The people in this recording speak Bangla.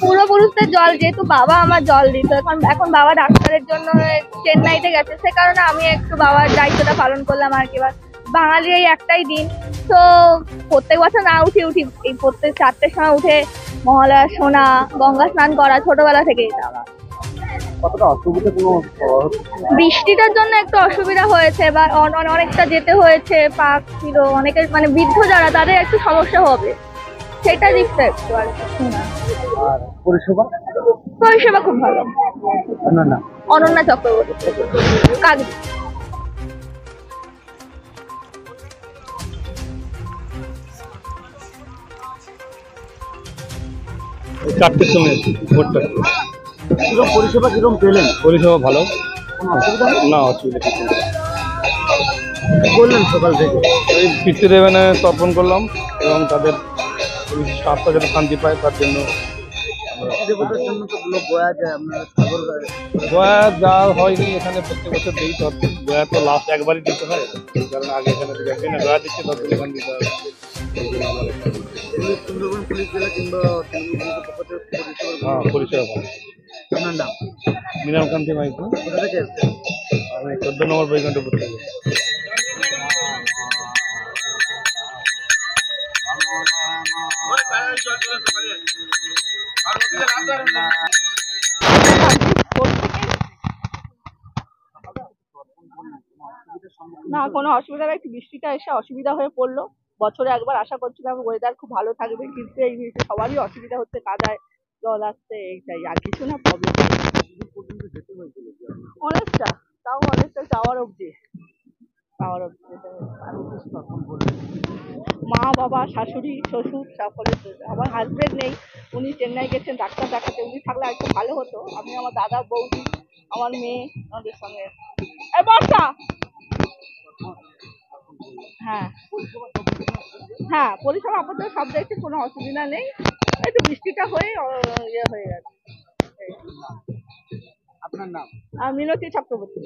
পূর্বপুরুষদের জল যেহেতু বাবা আমার জল দিত, এখন বাবা ডাক্তারের জন্য চেন্নাইতে গেছে, সে কারণে আমি একটু বাবার দায়িত্বটা পালন করলাম আর কি। বাঙালির এই একটাই দিন, তো প্রত্যেক বছর না উঠি এই প্রত্যেক 4টের সময় উঠে মহালয়া শোনা, গঙ্গা স্নান করা ছোটবেলা থেকেই। আমার বৃষ্টিটার জন্য একটু অসুবিধা হয়েছে বা অনেকটা যেতে হয়েছে, পাক ছিল অনেকের, মানে বৃদ্ধ যারা তাদের একটু সমস্যা হবে, সেটা দিকটা একটু আর কিছু না। পরিষেবা খুব ভালো। অনন্যা চক্রবর্তী, কাকদ্বীপ। চারটের সময় ভোটটা পরিষেবা কিরকম পেলেন? পরিষেবা ভালো, না অসুবিধা কিছু নেই। বললেন সকাল থেকে ওই পিতৃদেবনে তর্পণ করলাম এবং তাদের স্টাফটা যাতে শান্তি পায় তার জন্য। গয়া যাওয়া হয়নি, এখানে প্রত্যেক বছর দিই তর্পণ। গয়া তো লাস্ট একবারই দিতে হয়, এই কারণে আগে এখানে একদিন গয়া দিচ্ছে তর্পণ এখানে দিতে হবে। হ্যাঁ পরিষেবা ভালো। আপনার নাম? মৃণালকান্তি মাইতি। আমি 14 নম্বর বৈকুণ্ঠপুর থেকে। না কোনো অসুবিধা নেই, একটু বৃষ্টিটা এসে অসুবিধা হয়ে পড়লো। বছরে একবার আশা করছিলাম ওয়েদার খুব ভালো থাকবে, কিন্তু এই সবারই অসুবিধা হচ্ছে, কাদায় জল আসছে, এইটাই আর কিছু না। প্রবলেম অনেকটা, তাও অনেকটা যাওয়ার অবধি। মা বাবা শাশুড়ি শ্বশুর সকলে। আমার হাজবেন্ড নেই, উনি চেন্নাই গেছেন ডাক্তার দেখাতে, উনি থাকলে একটু ভালো হতো। আমি আমার দাদা বৌদি আমার মেয়ে আমাদের সঙ্গে। হ্যাঁ হ্যাঁ পরিষেবা আপাতত সব দেখছি, কোনো অসুবিধা নেই। একটু বৃষ্টিটা হয়ে ইয়ে হয়ে গেছে। আপনার নাম? মিনতি চক্রবর্তী।